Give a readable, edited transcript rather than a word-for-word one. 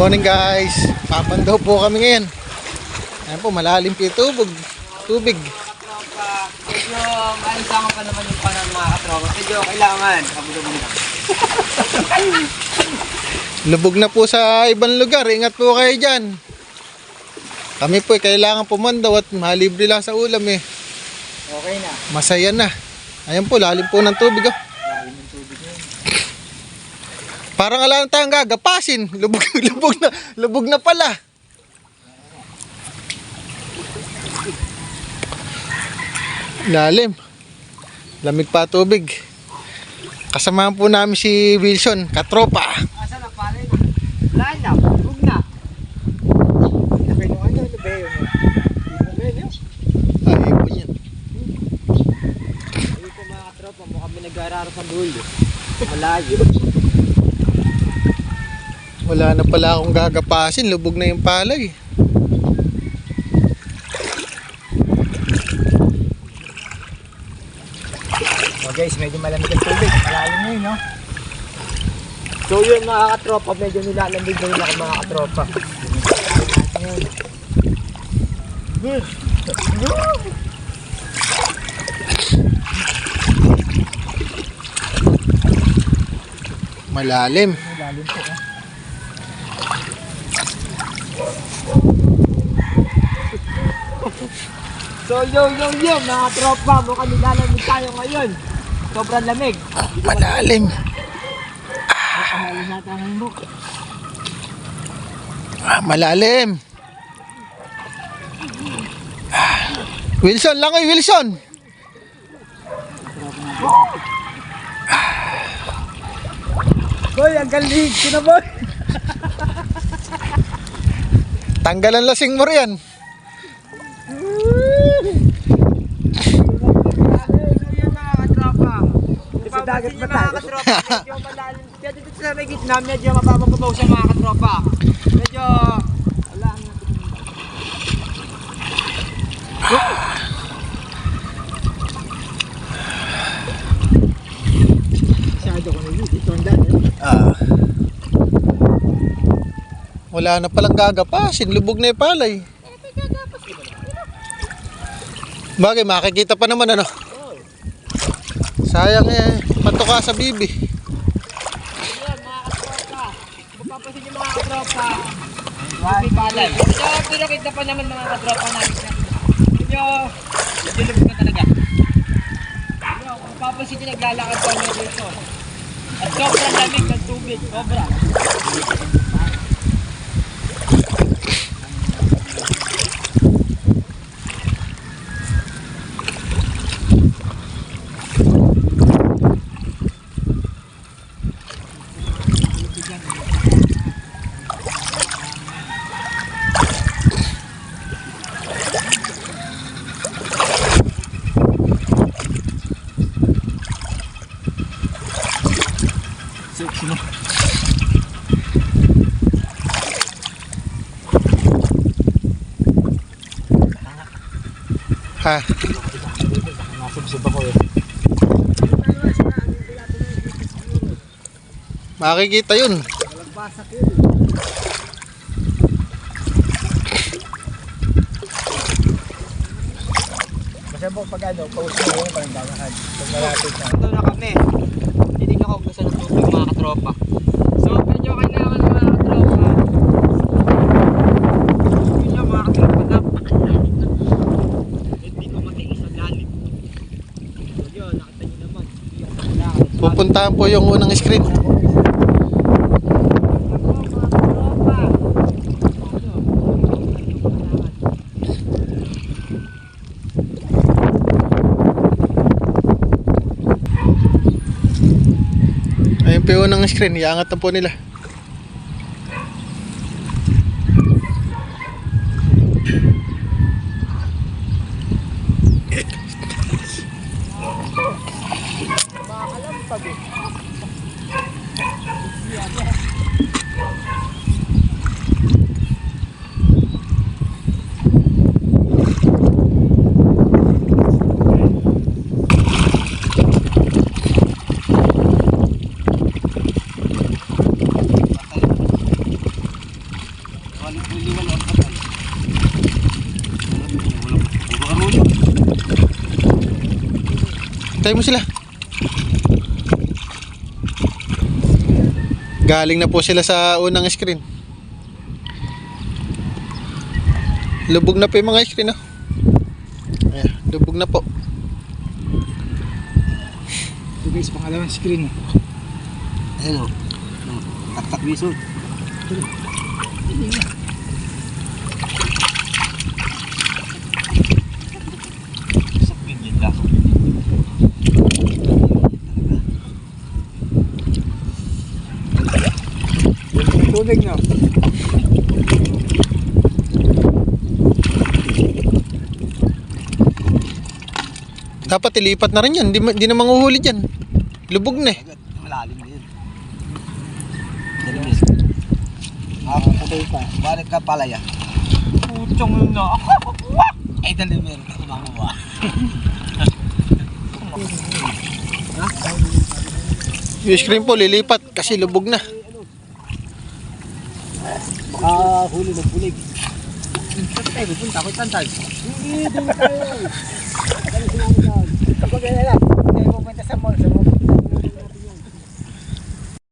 Morning guys, papandaw po kami ngayon. Ayan po, malalim po yung tubig. Medyo maalisama pa naman yung panan mga katropa. Medyo kailangan kabulubog na. Lubog na po sa ibang lugar, ingat po kayo dyan. Kami po kailangan pumandaw at malibre lang sa ulam eh. Okay na. Masaya na. Ayan po, lalim po ng tubig oh. Lalim ng tubig yun. Parang alam tayong gagapasin. Lubog na pala. Lalim. Lamig pa tubig. Kasamahan po namin si Wilson, katropa. Asa na pala yun? Lahat na, huwag na. Okay, nung ano, ito ba yun? Ibon yan. Ayun po mga katropa, mukha kami nag-aararo sa dulo. Malayo. Wala na pala akong gagapasin. Lubog na yung palay. Oh guys, medyo malamig ang tubig. Malalim na yun, no? So yun mga katropa, medyo nilalamig na yun ako mga katropa. Malalim. Malalim po, eh. So yo mga tropa, mukhang nilalamig tayo ngayon. Sobrang lamig. Malalim. Mahalin natin ang buk. Malalim. Wilson, langoy Wilson. Boy, ang galing. Sino boy? Tanggalan lasing mo riyan. Sa dagat ba tayo? Medyo malalim. Kaya dito sa may gitna, medyo mabababaw siya mga katropa. Medyo... Wala ang masyado ko na dito ang daan. Wala na palang gagapasin. Lubog na yung palay. Bagay, makikita pa naman ano. Sayang eh, patuka sa bibi. Ayan mga katropa. Mapapasin yung mga katropa. Bibi palay. So, pinakita pa naman mga katropa namin. Medyo lubog na talaga. Mapapasin yung naglalakad pa niya dito. At sobrang lamig ng tubig. Sobra. Ha? Nasubsob ako eh. Makikita yun. Nagbasak yun. Kasi po pag ano, pause mo yun, parang dalakad. Pag malapit na. Ito na kami. Titignan ko kung gusto ng tubig mga katropa. So, medyo kailangan mga katropa. Yun yung mga katropa. Napakalalim na. Hindi ko matiis ang lalim. So yun, nakita nyo naman. Pupuntahan po yung unang screen. Ayun po yung unang screen, iangat na po nila. Makakalampag eh. Tayo mo sila. Galing na po sila sa unang screen. Lubog na po yung mga screen, oh. Ayan, lubog na po. Ito guys, pangalawang screen. Ayun o. Tak-tak biso. Sakit yun lang. Tubig no? Dapat ilipat na rin yan. Di na manguhuli dyan. Lubog na eh. Agad. Malalim na yun. Dalim yun. Nakakapatay pa. Balik ka palaya. Putsong yun na. Ay, dalim yun. Kumakuha. Yung screen po lilipat kasi lubog na. Baka huli ng pulig. Saan tayo pupunta? Ako'y tantag. Hindi, doon tayo. Kapag yan lang. Tayo pupunta sa mall.